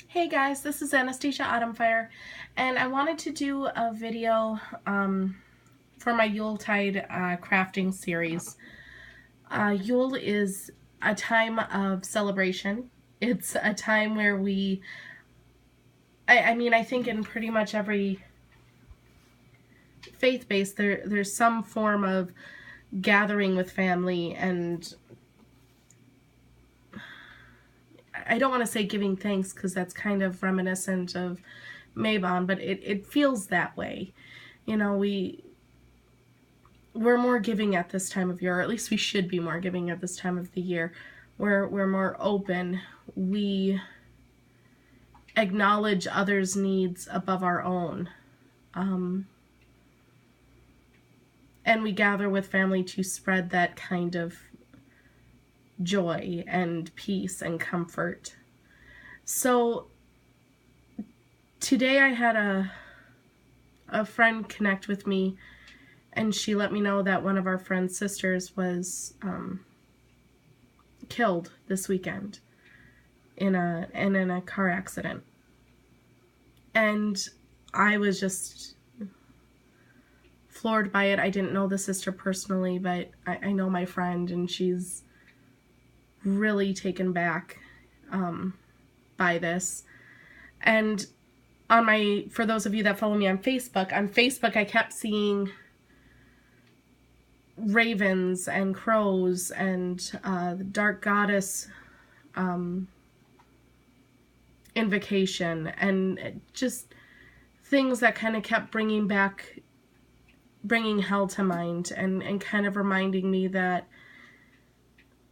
Hey guys, this is Anastasia Autumnfire, and I wanted to do a video for my Yuletide crafting series. Yule is a time of celebration. It's a time where I think in pretty much every faith base there's some form of gathering with family, and I don't want to say giving thanks because that's kind of reminiscent of Mabon, but it feels that way. You know, we're more giving at this time of year, or at least we should be more giving at this time of the year. We're more open. We acknowledge others' needs above our own. And we gather with family to spread that kind of joy and peace and comfort. So today I had a friend connect with me, and she let me know that one of our friend's sisters was killed this weekend in a car accident. And I was just floored by it. I didn't know the sister personally, but I know my friend, and she's really taken back by this. And for those of you that follow me on Facebook I kept seeing ravens and crows and the dark goddess invocation, and just things that kind of kept bringing hell to mind, and kind of reminding me that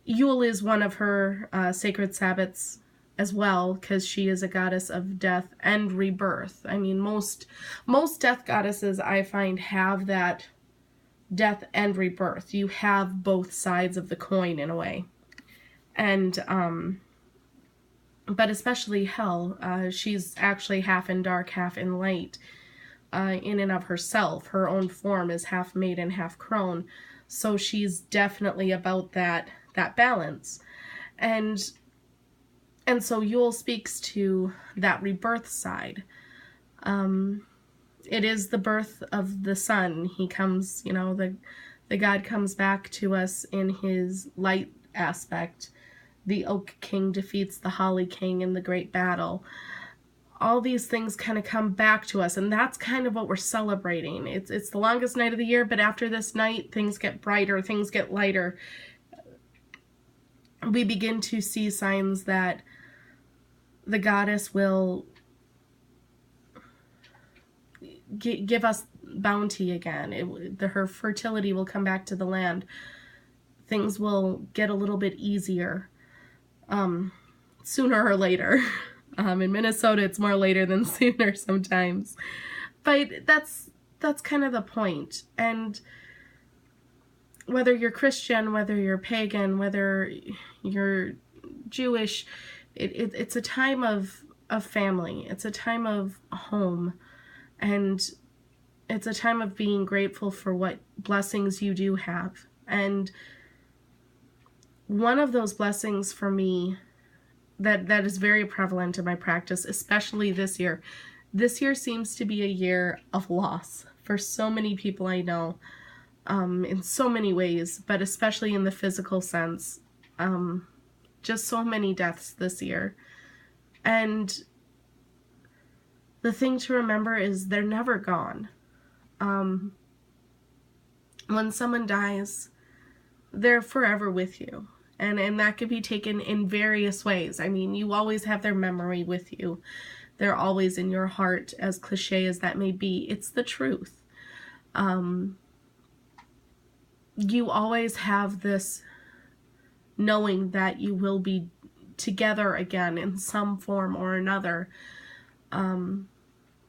Yule is one of her sacred Sabbats as well, because she is a goddess of death and rebirth. I mean, most death goddesses I find have that death and rebirth. You have both sides of the coin in a way. And but especially Hel, she's actually half in dark, half in light, in and of herself. Her own form is half maiden, half crone, so she's definitely about that balance. And so Yule speaks to that rebirth side. It is the birth of the sun. He comes, you know, the god comes back to us in his light aspect. The Oak King defeats the Holly King in the great battle. All these things kind of come back to us, and that's kind of what we're celebrating. It's the longest night of the year, but after this night, things get brighter, things get lighter. We begin to see signs that the goddess will give us bounty again. Her fertility will come back to the land. Things will get a little bit easier sooner or later. In Minnesota, it's more later than sooner sometimes. But that's kind of the point. And whether you're Christian, whether you're pagan, whether you're Jewish, it's a time of family. It's a time of home. And it's a time of being grateful for what blessings you do have. And one of those blessings for me that is very prevalent in my practice, especially this year. This year seems to be a year of loss for so many people I know, in so many ways, but especially in the physical sense. Just so many deaths this year. And the thing to remember is they're never gone. When someone dies, they're forever with you. And that could be taken in various ways. I mean, you always have their memory with you. They're always in your heart, as cliche as that may be. It's the truth. You always have this knowing that you will be together again in some form or another. And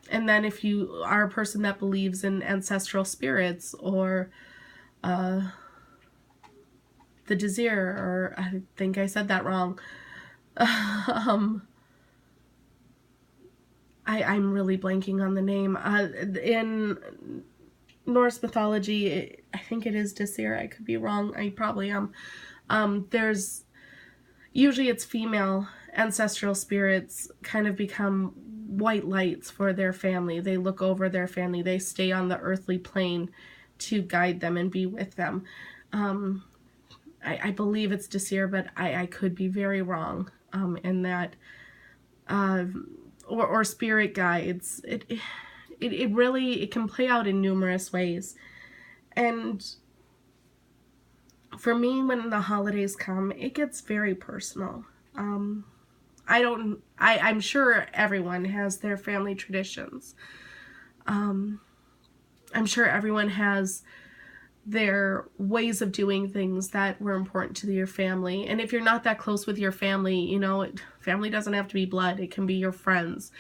then if you are a person that believes in ancestral spirits, or the Desir, or I think I said that wrong. I'm really blanking on the name. In Norse mythology, I think it is Desir. I could be wrong. I probably am. There's usually it's female, ancestral spirits kind of become white lights for their family. They look over their family. They stay on the earthly plane to guide them and be with them. I believe it's Desir, but I could be very wrong in that. Or spirit guides. It really, it can play out in numerous ways. And for me, when the holidays come, it gets very personal. I'm sure everyone has their family traditions. I'm sure everyone has their ways of doing things that were important to your family. And if you're not that close with your family, you know, family doesn't have to be blood. It can be your friends.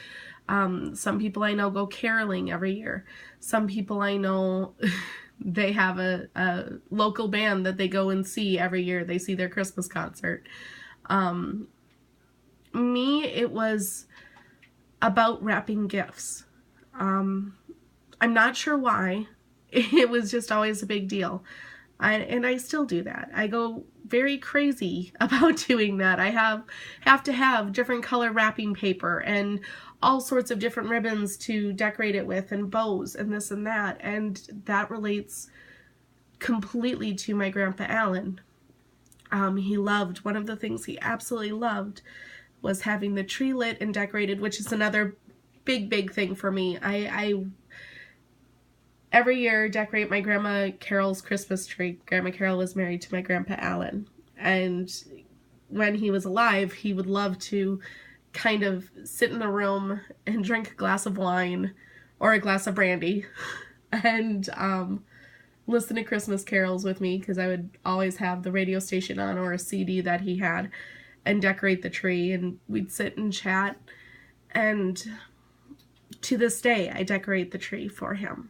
Some people I know go caroling every year. Some people I know, they have a local band that they go and see every year. They see their Christmas concert. Me, it was about wrapping gifts. I'm not sure why. It was just always a big deal. And I still do that. I go very crazy about doing that. I have to have different color wrapping paper and all sorts of different ribbons to decorate it with, and bows and this and that. And that relates completely to my Grandpa Alan. He loved, one of the things he absolutely loved was having the tree lit and decorated, which is another big thing for me. I every year decorate my Grandma Carol's Christmas tree. Grandma Carol was married to my Grandpa Alan, and when he was alive, he would love to kind of sit in the room and drink a glass of wine or a glass of brandy and listen to Christmas carols with me, because I would always have the radio station on or a CD that he had, and decorate the tree, and we'd sit and chat. And to this day, I decorate the tree for him.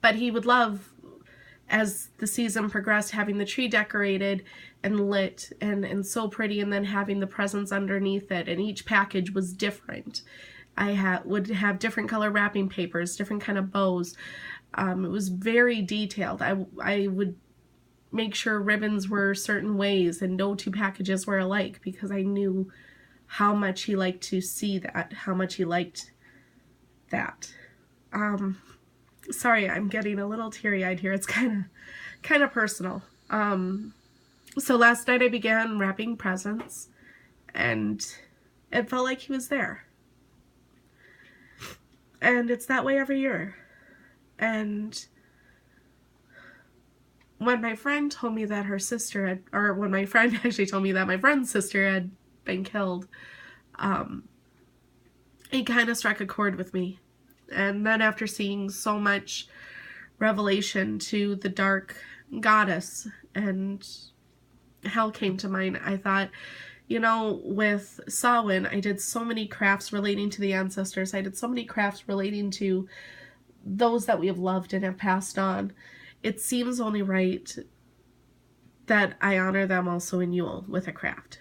But he would love, as the season progressed, having the tree decorated and lit and so pretty, and then having the presents underneath it, and each package was different. I would have different color wrapping papers, different kind of bows. It was very detailed. I would make sure ribbons were certain ways and no two packages were alike, because I knew how much he liked to see that, how much he liked that. Sorry, I'm getting a little teary-eyed here. It's kind of personal. So last night I began wrapping presents, and it felt like he was there. And it's that way every year. And when my friend told me that her sister had, or when my friend actually told me that my friend's sister had been killed, it kind of struck a chord with me. And then after seeing so much revelation to the dark goddess and hell came to mind, I thought, you know, with Samhain, I did so many crafts relating to the ancestors. I did so many crafts relating to those that we have loved and have passed on. It seems only right that I honor them also in Yule with a craft.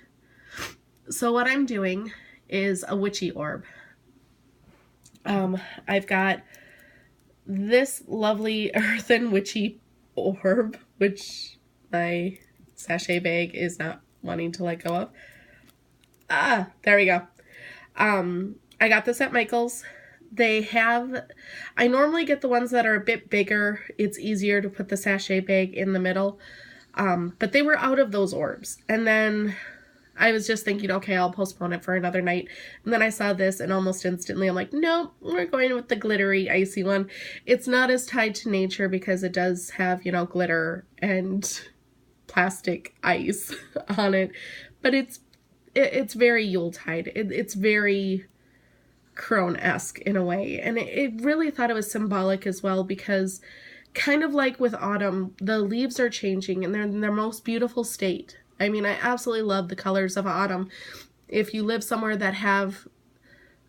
So what I'm doing is a witchy orb. I've got this lovely earthen witchy orb, which my sachet bag is not wanting to let go of. Ah, there we go. I got this at Michael's. They have, I normally get the ones that are a bit bigger. It's easier to put the sachet bag in the middle. But they were out of those orbs. And then I was just thinking, okay, I'll postpone it for another night. And then I saw this, and almost instantly I'm like, nope, we're going with the glittery, icy one. It's not as tied to nature because it does have, you know, glitter and plastic ice on it. But it's very Yuletide. It's very crone-esque in a way. And it really thought it was symbolic as well, because kind of like with autumn, the leaves are changing and they're in their most beautiful state. I mean, I absolutely love the colors of autumn. If you live somewhere that have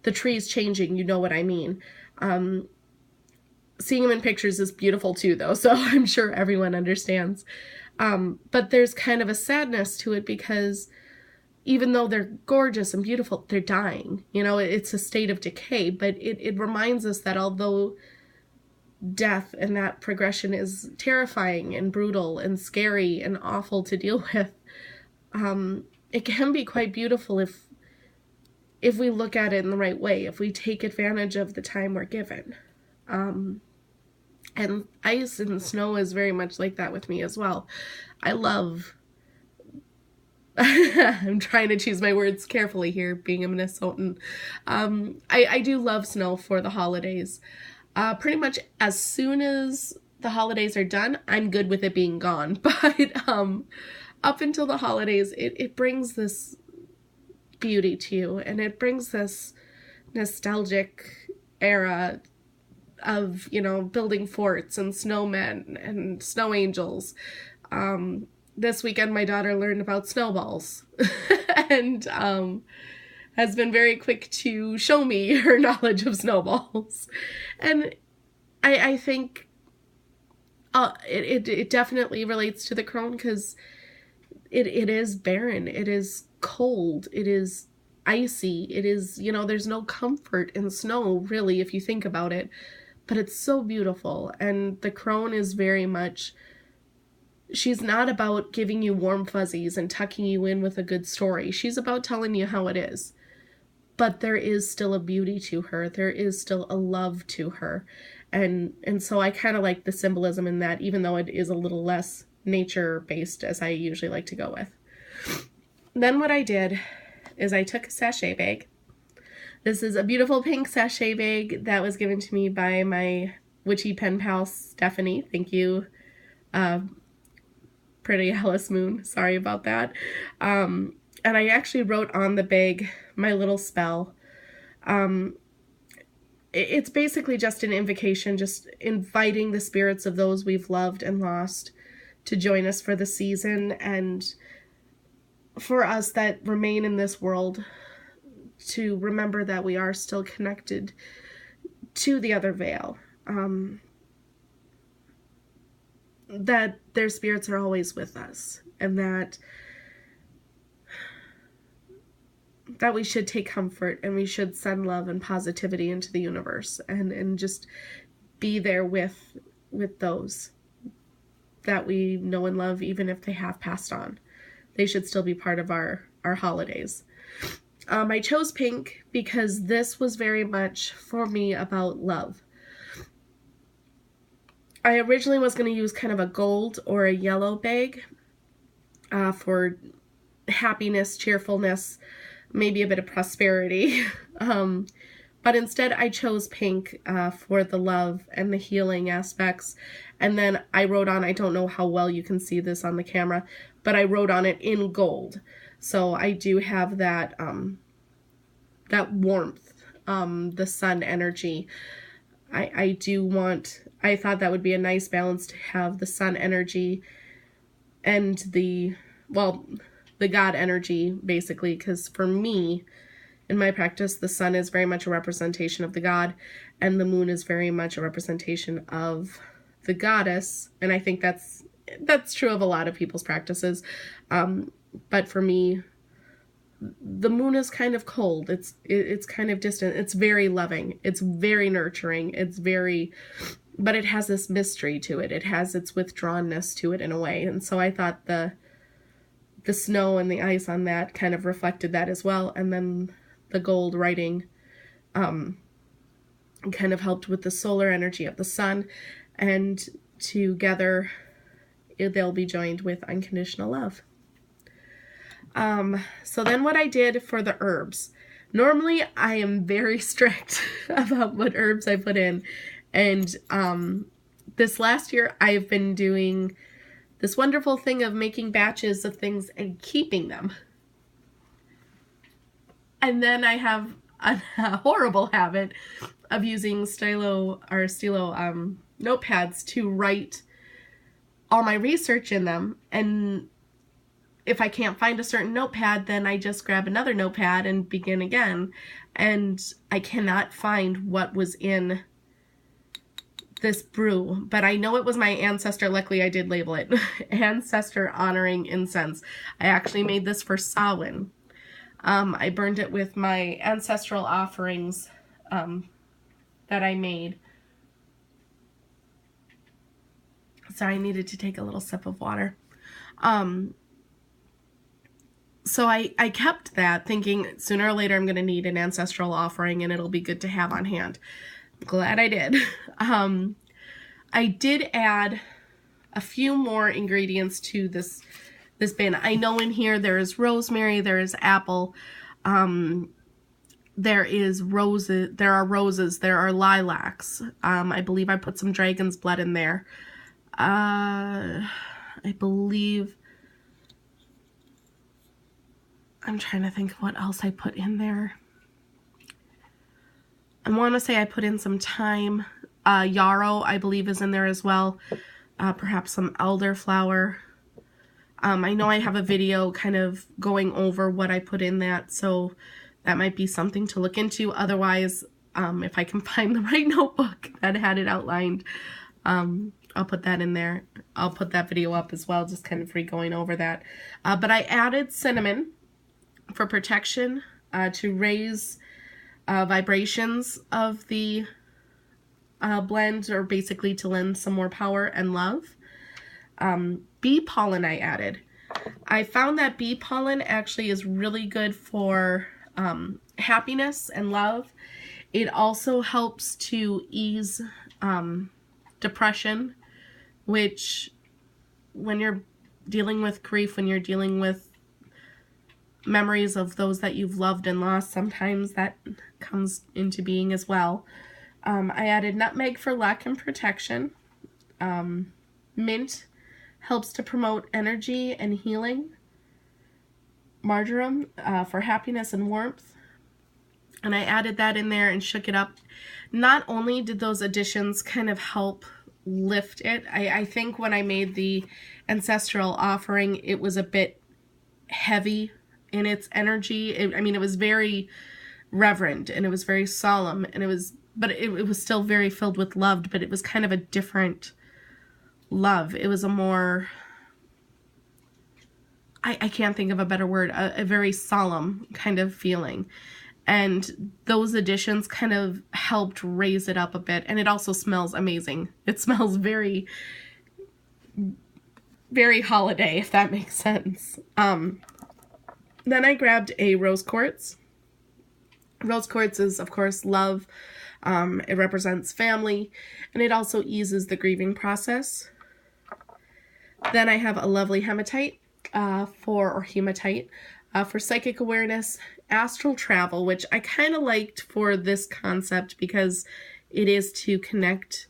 the trees changing, you know what I mean. Seeing them in pictures is beautiful too, though, so I'm sure everyone understands. But there's kind of a sadness to it, because even though they're gorgeous and beautiful, they're dying. You know, it's a state of decay, but it reminds us that although death and that progression is terrifying and brutal and scary and awful to deal with, it can be quite beautiful if we look at it in the right way, if we take advantage of the time we're given. And ice and snow is very much like that with me as well. I love, I'm trying to choose my words carefully here, being a Minnesotan. I do love snow for the holidays. Pretty much as soon as the holidays are done, I'm good with it being gone. But up until the holidays, it brings this beauty to you, and it brings this nostalgic era of, you know, building forts and snowmen and snow angels. This weekend my daughter learned about snowballs and has been very quick to show me her knowledge of snowballs. And I think it definitely relates to the crone, because it is barren, it is cold, it is icy, it is, you know, there's no comfort in snow really if you think about it, but it's so beautiful. And the crone is very much, she's not about giving you warm fuzzies and tucking you in with a good story. She's about telling you how it is. But there is still a beauty to her. There is still a love to her. And so I kind of like the symbolism in that, even though it is a little less nature-based as I usually like to go with. Then what I did is I took a sachet bag. This is a beautiful pink sachet bag that was given to me by my witchy pen pal, Stephanie. Thank you, Pretty Alice Moon. Sorry about that. And I actually wrote on the bag my little spell. It's basically just an invocation, just inviting the spirits of those we've loved and lost to join us for the season, and for us that remain in this world to remember that we are still connected to the other veil. That their spirits are always with us, and that we should take comfort, and we should send love and positivity into the universe, and just be there with those that we know and love, even if they have passed on. They should still be part of our holidays. I chose pink because this was very much for me about love. I originally was going to use kind of a gold or a yellow bag for happiness, cheerfulness, maybe a bit of prosperity. But instead I chose pink for the love and the healing aspects. And then I wrote on, I don't know how well you can see this on the camera, but I wrote on it in gold. So I do have that, that warmth, the sun energy. I thought that would be a nice balance to have the sun energy and the God energy, basically, because for me, in my practice, the sun is very much a representation of the god, and the moon is very much a representation of the goddess. And I think that's true of a lot of people's practices. But for me, the moon is kind of cold. It's kind of distant. It's very loving. It's very nurturing. But it has this mystery to it. It has its withdrawnness to it in a way. And so I thought the snow and the ice on that kind of reflected that as well. And then the gold writing kind of helped with the solar energy of the sun. And together they'll be joined with unconditional love. So then what I did for the herbs. Normally I am very strict about what herbs I put in. And this last year I've been doing this wonderful thing of making batches of things and keeping them. And then I have a horrible habit of using stilo notepads to write all my research in them. And if I can't find a certain notepad, then I just grab another notepad and begin again. And I cannot find what was in this brew, but I know it was my ancestor. Luckily I did label it ancestor honoring incense. I actually made this for Samhain. I burned it with my ancestral offerings that I made. Sorry, I needed to take a little sip of water. So I kept that, thinking sooner or later I'm going to need an ancestral offering and it'll be good to have on hand. Glad I did. I did add a few more ingredients to this bin. I know in here there is rosemary, there is apple, there is roses, there are lilacs. I believe I put some dragon's blood in there. I believe, I'm trying to think what else I put in there. I want to say I put in some thyme. Yarrow, I believe, is in there as well. Perhaps some elderflower. I know I have a video kind of going over what I put in that, so that might be something to look into. Otherwise, if I can find the right notebook that had it outlined, I'll put that in there. I'll put that video up as well, just kind of going over that. But I added cinnamon for protection, to raise vibrations of the blend, or basically to lend some more power and love. Bee pollen I added. I found that bee pollen actually is really good for happiness and love. It also helps to ease depression, which when you're dealing with grief, when you're dealing with memories of those that you've loved and lost, sometimes that comes into being as well. I added nutmeg for luck and protection. Mint helps to promote energy and healing. Marjoram for happiness and warmth. And I added that in there and shook it up. Not only did those additions kind of help lift it, I think when I made the ancestral offering, it was a bit heavy in its energy. I mean, it was very reverent and it was very solemn, and it was still very filled with love, but it was kind of a different love. It was a more, I can't think of a better word, a very solemn kind of feeling. And those additions kind of helped raise it up a bit. And it also smells amazing. It smells very, very holiday, if that makes sense. Then I grabbed a rose quartz. Rose quartz is, of course, love. It represents family, and it also eases the grieving process. Then I have a lovely hematite, hematite for psychic awareness, astral travel, which I kind of liked for this concept because it is to connect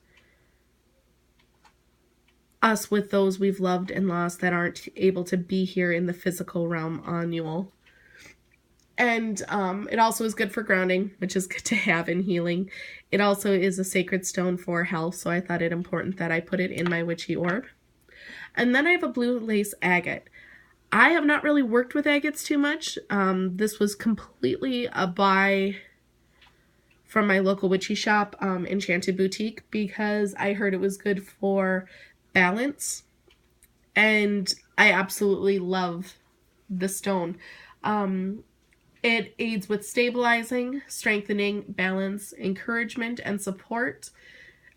us with those we've loved and lost that aren't able to be here in the physical realm on Yule. And it also is good for grounding, which is good to have in healing. It also is a sacred stone for health, so I thought it important that I put it in my witchy orb. And then I have a blue lace agate. I have not really worked with agates too much. This was completely a buy from my local witchy shop, Enchanted Boutique, because I heard it was good for balance, and I absolutely love the stone. It aids with stabilizing, strengthening, balance, encouragement, and support.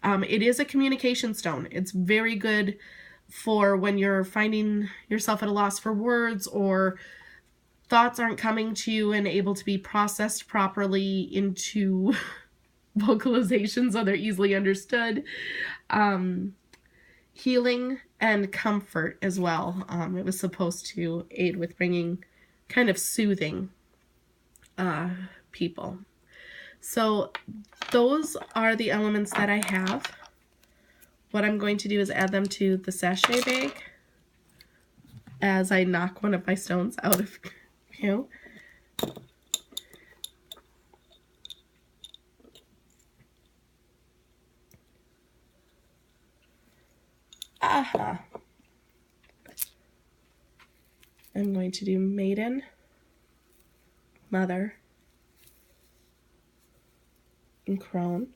It is a communication stone. It's very good for when you're finding yourself at a loss for words, or thoughts aren't coming to you and able to be processed properly into vocalization so they're easily understood. Healing and comfort as well. It was supposed to aid with bringing kind of soothing people. So those are the elements that I have. What I'm going to do is add them to the sachet bag as I knock one of my stones out of view. Aha. I'm going to do Maiden, Mother, and Crone.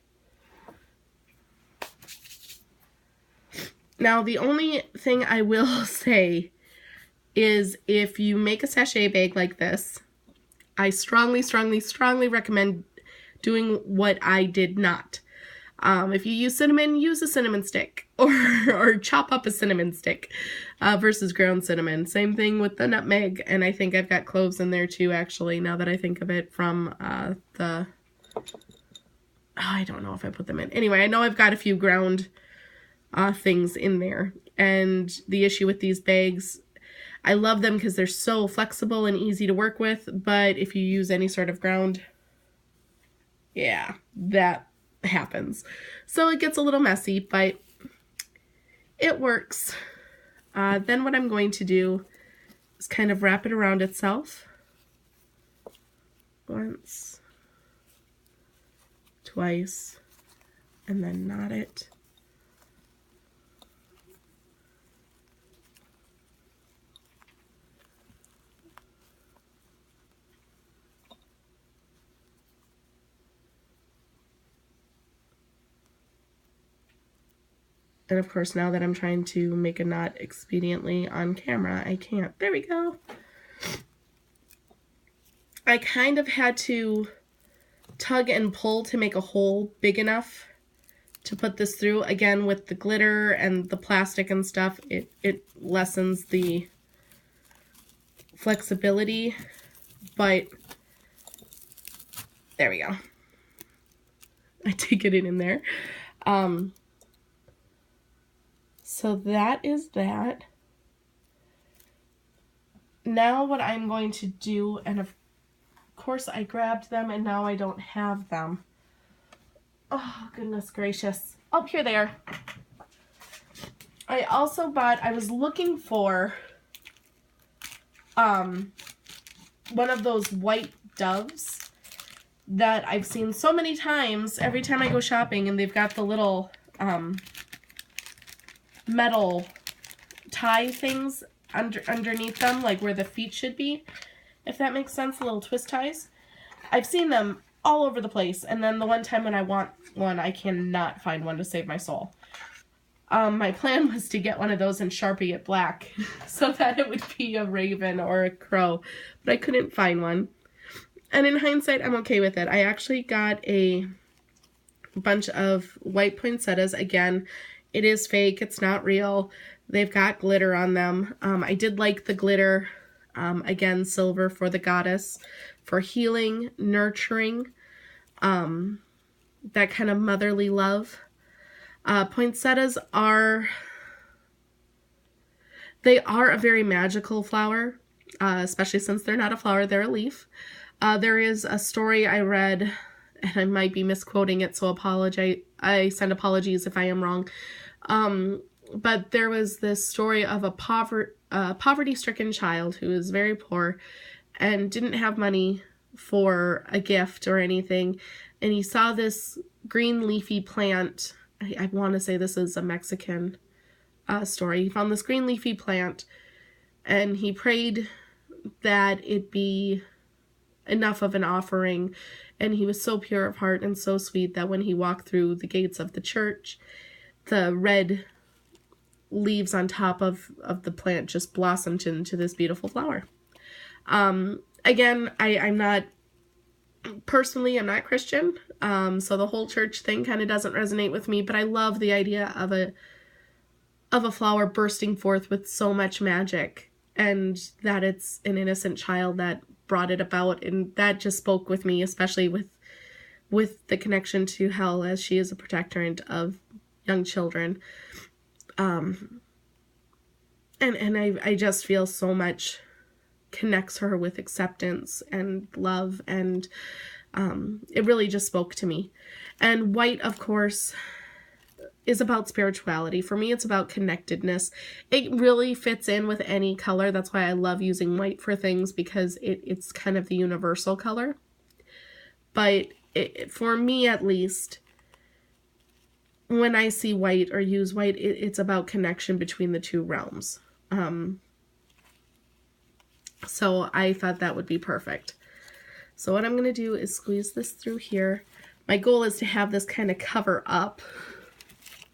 Now, the only thing I will say is if you make a sachet bag like this, I strongly, strongly, strongly recommend doing what I did not. If you use cinnamon, use a cinnamon stick, or chop up a cinnamon stick versus ground cinnamon. Same thing with the nutmeg, and I think I've got cloves in there too, actually, now that I think of it, from I don't know if I put them in. Anyway, I know I've got a few ground things in there. And the issue with these bags, I love them because they're so flexible and easy to work with, but if you use any sort of ground, yeah, that happens. So it gets a little messy, but it works. Then what I'm going to do is kind of wrap it around itself. Once, twice, and then knot it. And of course, now that I'm trying to make a knot expediently on camera, I can't. There we go. I kind of had to tug and pull to make a hole big enough to put this through. Again, with the glitter and the plastic and stuff, it lessens the flexibility, but there we go. I did get it in there. So that is that. Now what I'm going to do, and of course I grabbed them and now I don't have them. Oh, goodness gracious. Oh, here they are. I also bought, I was looking for one of those white doves that I've seen so many times every time I go shopping, and they've got the little metal tie things underneath them, like where the feet should be, if that makes sense, the little twist ties. I've seen them all over the place, and then the one time when I want one, I cannot find one to save my soul. My plan was to get one of those and Sharpie it black so that it would be a raven or a crow, but I couldn't find one. And in hindsight, I'm okay with it. I actually got a bunch of white poinsettias. Again, it is fake. It's not real. They've got glitter on them. I did like the glitter. Again, silver for the goddess, for healing, nurturing, that kind of motherly love. Poinsettias are a very magical flower, especially since they're not a flower, they're a leaf. There is a story I read, and I might be misquoting it, so I send apologies if I am wrong. But there was this story of a poverty-stricken child who was very poor and didn't have money for a gift or anything, and he saw this green leafy plant. I want to say this is a Mexican story. He found this green leafy plant, and he prayed that it be enough of an offering, and he was so pure of heart and so sweet that when he walked through the gates of the church, the red leaves on top of the plant just blossomed into this beautiful flower. Again, I'm not Christian, so the whole church thing kind of doesn't resonate with me, but I love the idea of a flower bursting forth with so much magic, and that it's an innocent child that brought it about, and that just spoke with me, especially with the connection to Hel, as she is a protectorant of young children. And I just feel so much connects her with acceptance and love, and it really just spoke to me. And white, of course, is about spirituality. For me, it's about connectedness. It really fits in with any color. That's why I love using white for things, because it's kind of the universal color. But for me, at least, when I see white or use white, it's about connection between the two realms. So I thought that would be perfect. So what I'm going to do is squeeze this through here. My goal is to have this kind of cover up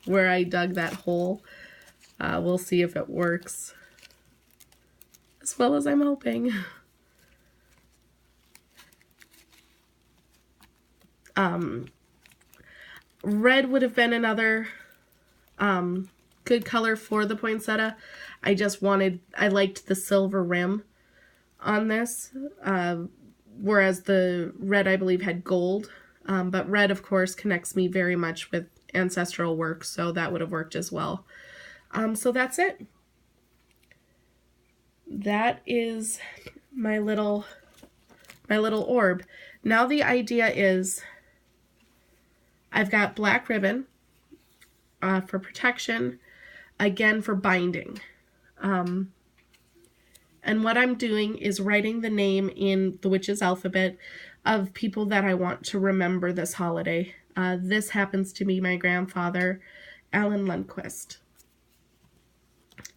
where I dug that hole. We'll see if it works as well as I'm hoping. Red would have been another good color for the poinsettia. I liked the silver rim on this, whereas the red, I believe, had gold. But red, of course, connects me very much with ancestral work, so that would have worked as well. So that's it. That is my little orb. Now the idea is I've got black ribbon for protection, again for binding. And what I'm doing is writing the name in the witch's alphabet of people that I want to remember this holiday. This happens to be my grandfather, Alan Lundquist.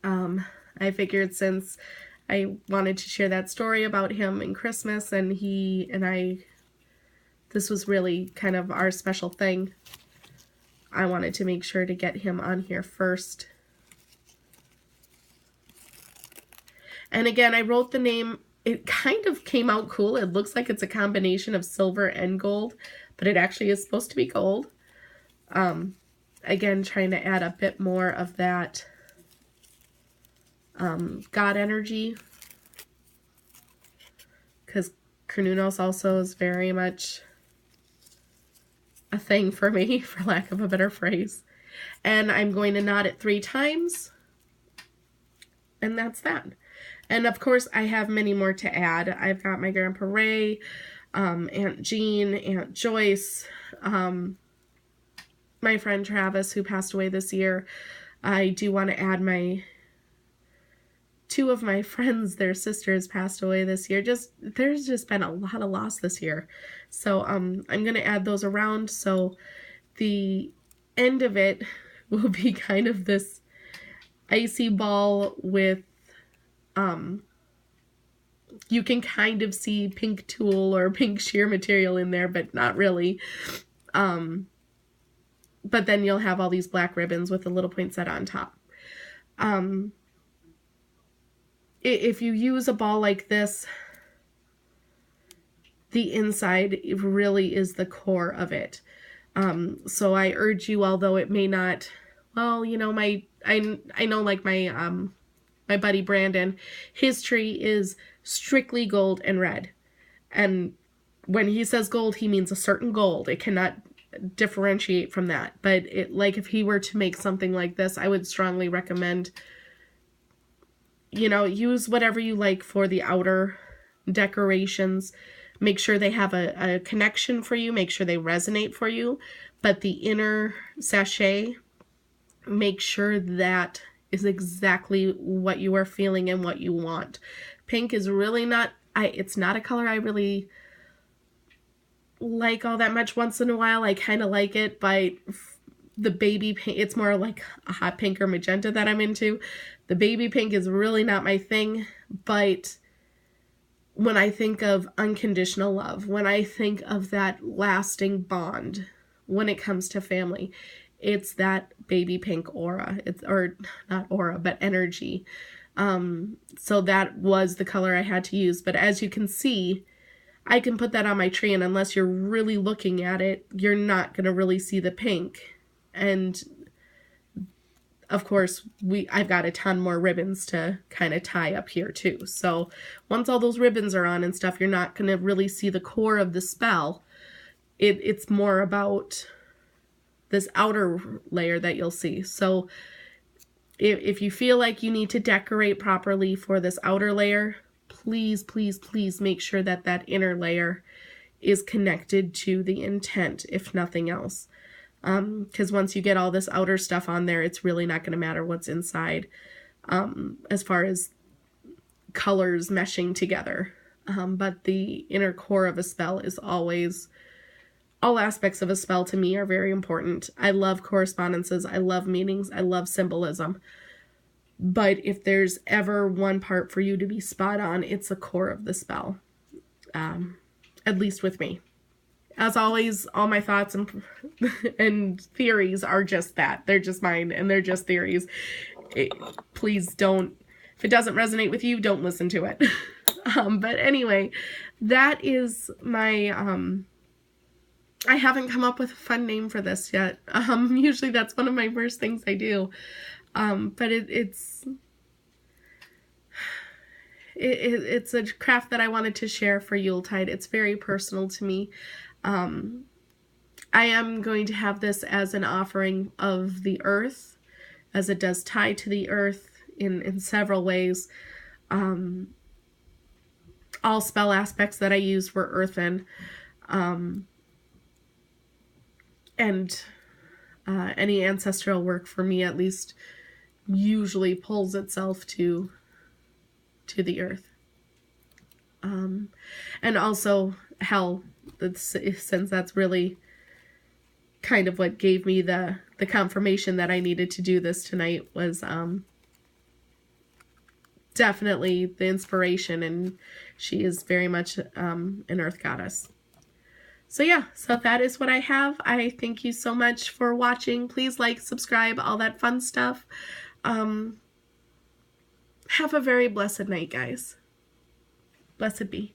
I figured since I wanted to share that story about him in Christmas, and he and I, this was really kind of our special thing, I wanted to make sure to get him on here first. And again, I wrote the name. It kind of came out cool. It looks like it's a combination of silver and gold, but it actually is supposed to be gold. Again, trying to add a bit more of that God energy, because Cernunnos also is very much a thing for me, for lack of a better phrase. And I'm going to knot it 3 times, and that's that. And of course, I have many more to add. I've got my Grandpa Ray, Aunt Jean, Aunt Joyce, my friend Travis, who passed away this year. I do want to add my 2 of my friends, their sisters passed away this year. There's just been a lot of loss this year. So I'm going to add those around. So the end of it will be kind of this icy ball with, you can kind of see pink tulle or pink sheer material in there, but not really. But then you'll have all these black ribbons with a little poinsettia on top. If you use a ball like this, the inside really is the core of it. So I urge you, although it may not, well, you know, I know like my buddy Brandon, his tree is strictly gold and red. And when he says gold, he means a certain gold. It cannot differentiate from that. But like if he were to make something like this, I would strongly recommend, you know, use whatever you like for the outer decorations. Make sure they have a connection for you. Make sure they resonate for you. But the inner sachet, make sure that is exactly what you are feeling and what you want. Pink is really not, it's not a color I really like all that much. Once in a while, I kind of like it, but the baby pink, it's more like a hot pink or magenta that I'm into. The baby pink is really not my thing, but when I think of unconditional love, when I think of that lasting bond, when it comes to family, it's that baby pink aura. Or not aura, but energy. So that was the color I had to use. But as you can see, I can put that on my tree, and unless you're really looking at it, you're not going to really see the pink. And of course, I've got a ton more ribbons to kind of tie up here too. So once all those ribbons are on and stuff, you're not going to really see the core of the spell. It's more about this outer layer that you'll see. So if you feel like you need to decorate properly for this outer layer, please, please, please make sure that that inner layer is connected to the intent, if nothing else. Because once you get all this outer stuff on there, it's really not going to matter what's inside as far as colors meshing together. But the inner core of a spell is always, all aspects of a spell to me are very important. I love correspondences. I love meanings. I love symbolism. But if there's ever one part for you to be spot on, it's the core of the spell. At least with me. As always, all my thoughts and theories are just that. They're just mine, and they're just theories. Please don't, if it doesn't resonate with you, don't listen to it. But anyway, that is my I haven't come up with a fun name for this yet. Usually that's one of my first things I do. But it's a craft that I wanted to share for Yuletide. It's very personal to me. I am going to have this as an offering of the earth, as it does tie to the earth in several ways. All spell aspects that I used were earthen. And any ancestral work, for me at least, usually pulls itself to the earth. And also hell, since that's really kind of what gave me the confirmation that I needed to do this tonight, was definitely the inspiration, and she is very much an earth goddess. So yeah, so that is what I have. I thank you so much for watching. Please like, subscribe, all that fun stuff. Have a very blessed night, guys. Blessed be.